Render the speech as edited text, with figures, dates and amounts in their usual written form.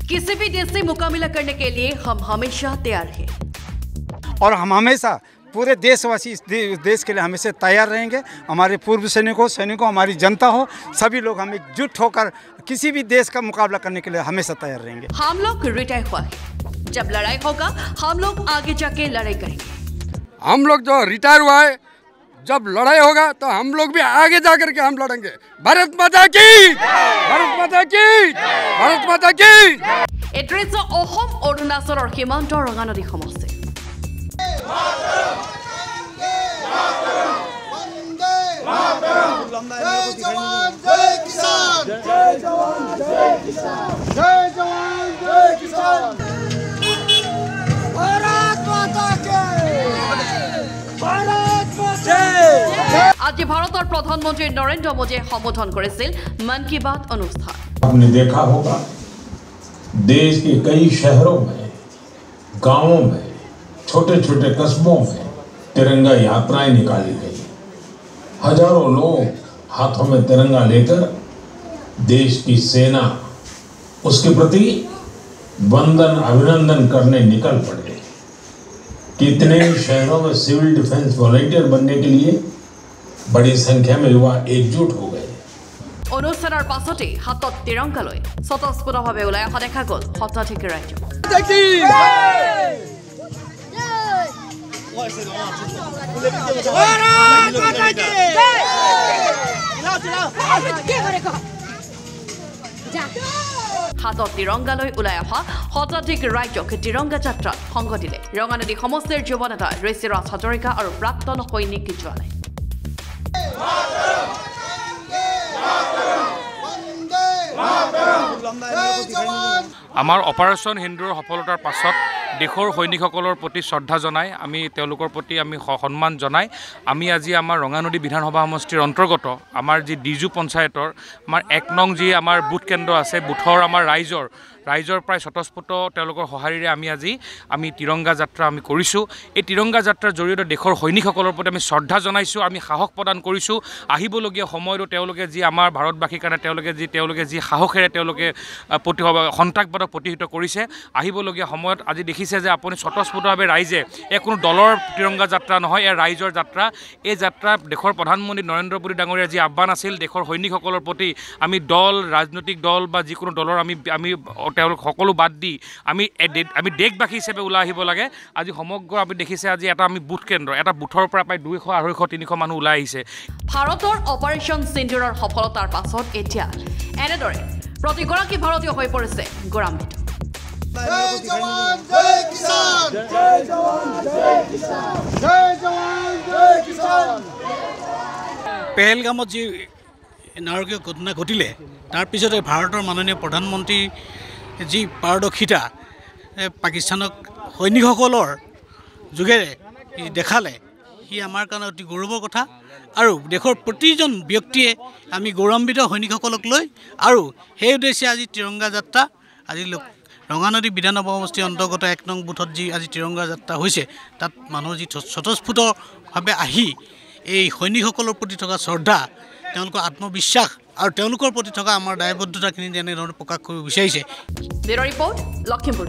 किसी भी देश से मुकाबला करने के लिए हम हमेशा तैयार हैं और हम हमेशा पूरे देशवासी इस देश के लिए हमेशा तैयार रहेंगे। हमारे पूर्व सैनिकों हमारी जनता हो, सभी लोग हम एकजुट होकर किसी भी देश का मुकाबला करने के लिए हमेशा तैयार रहेंगे। हम लोग रिटायर हुआ है, जब लड़ाई होगा हम लोग आगे जाके लड़ाई करेंगे। हम लोग जो रिटायर हुआ है, जब लड़ाई होगा तो हम लोग भी आगे जाकर के हम लड़ेंगे। भारत माता की, भारत माता की, भारत माता की। एड्रेस অসম অৰুণাচলৰ সীমান্ত ৰঙা নদী সমষ্টি। आज भारतर प्रधानमंत्री नरेंद्र मोदी संबोधन करेছিল मन की बात অনুষ্ঠান। आपने देखा होगा देश के कई शहरों में, गांवों में, छोटे छोटे कस्बों में तिरंगा यात्राएं निकाली गई। हजारों लोग हाथों में तिरंगा लेकर देश की सेना उसके प्रति वंदन अभिनंदन करने निकल पड़े। कितने शहरों में सिविल डिफेंस वॉलंटियर बनने के लिए बड़ी संख्या में युवा एकजुट हो गए। অনুষ্ঠানৰ পাছতে হাতত তিৰংগা লৈ স্বতঃস্ফূৰ্তভাৱে ওলাই অহা দেখা গ'ল শতাধিক ৰাজ্য। হাতত তিৰংগা লৈ ওলাই অহা শতাধিক ৰাজ্যক তিৰংগা যাত্ৰাত সংগ দিলে ৰঙানদী সমষ্টিৰ যুৱ নেতা ঋষিৰাজ হাজৰিকা আৰু প্ৰাক্তন সৈনিক জোৱানে। আমাৰ অপাৰেশ্যন হিন্দুৰ সফলতাৰ পাছত দেশৰ সৈনিকসকলৰ প্ৰতি শ্ৰদ্ধা জনাই আমি তেওঁলোকৰ প্ৰতি আমি সন্মান জনাই আমি আজি আমাৰ ৰঙানদী বিধানসভা সমষ্টিৰ অন্তৰ্গত আমাৰ যি ডিজু পঞ্চায়তৰ আমাৰ ১ নং যি আমাৰ বুথ কেন্দ্ৰ আছে বুথৰ আমাৰ ৰাইজৰ প্ৰায় স্বতঃস্ফূৰ্ত তেওঁলোকৰ সহাৰিৰে আমি তিৰংগা যাত্ৰা আমি কৰিছোঁ। এই তিৰংগা যাত্ৰাৰ জৰিয়তে দেশৰ সৈনিকসকলৰ প্ৰতি আমি শ্ৰদ্ধা জনাইছোঁ, আমি সাহস প্ৰদান কৰিছোঁ। আহিবলগীয়া সময়তো তেওঁলোকে যি আমাৰ ভাৰতবাসীৰ কাৰণে তেওঁলোকে যি সাহসেৰে তেওঁলোকে সন্ত্ৰাসবাদক প্ৰতিহত কৰিছে, আহিবলগীয়া সময়ত আজি দেখিছে যে আপুনি স্বতঃস্ফূৰ্তভাৱে ৰাইজে কোনো দলৰ তিৰংগা যাত্ৰা নহয়, এয়া ৰাইজৰ যাত্ৰা। এই যাত্ৰা দেশৰ প্ৰধানমন্ত্ৰী নৰেন্দ্ৰ মোদী ডাঙৰীয়াৰ যি আহ্বান আছিল দেশৰ সৈনিকসকলৰ প্ৰতি আমি ৰাজনৈতিক দল বা যিকোনো দলৰ আমি তেওঁলোক সকলো বাদ দি আমি দেশবাসী হিচাপে ওলাই আহিব লাগে। আজি সমগ্ৰ আপুনি দেখিছে আজি আমি বুথ কেন্দ্ৰ এটা বুথৰ পৰা প্ৰায় 200, 250, 300 মানুহ ওলাই আহিছে। ভাৰতৰ অপাৰেশ্যন সিন্দুৰৰ সফলতাৰ পাছত এতিয়া এনেদৰে প্ৰতিগৰাকী ভাৰতীয় হৈ পৰিছে গৌৰৱান্বিত। জয় জৱান জয় কিষাণ, জয় জৱান জয় কিষাণ, জয় জৱান জয় কিষাণ। পেহেলগামত যি নাৰকীয় ঘটনা ঘটিলে তাৰ পিছতে ভাৰতৰ মাননীয় প্ৰধানমন্ত্ৰী যি পাৰদৰ্শিতা পাকিস্তানক সৈনিকসকলৰ যোগেৰে দেখালে সি আমাৰ কাৰণে অতি গৌৰৱৰ কথা। আৰু দেশৰ প্ৰতিজন ব্যক্তিয়ে আমি গৌৰৱান্বিত সৈনিকসকলক লৈ আৰু সেই উদ্দেশ্যে আজি তিৰংগা যাত্ৰা আজি ৰঙানদী বিধানসভা সমষ্টিৰ অন্তৰ্গত ১ নং বুথত যি আজি তিৰংগা যাত্ৰা হৈছে তাত মানুহ যি স্বতঃস্ফূৰ্তভাৱে আহি এই সৈনিকসকলৰ প্ৰতি থকা শ্ৰদ্ধা, তেওঁলোকৰ আত্মবিশ্বাস আৰু তেওঁলোকৰ প্ৰতি থকা আমাৰ দায়বদ্ধতাখিনি যেনেধৰণে প্ৰকাশ কৰিব বিচাৰিছে। Bureau' report Lakhimpur.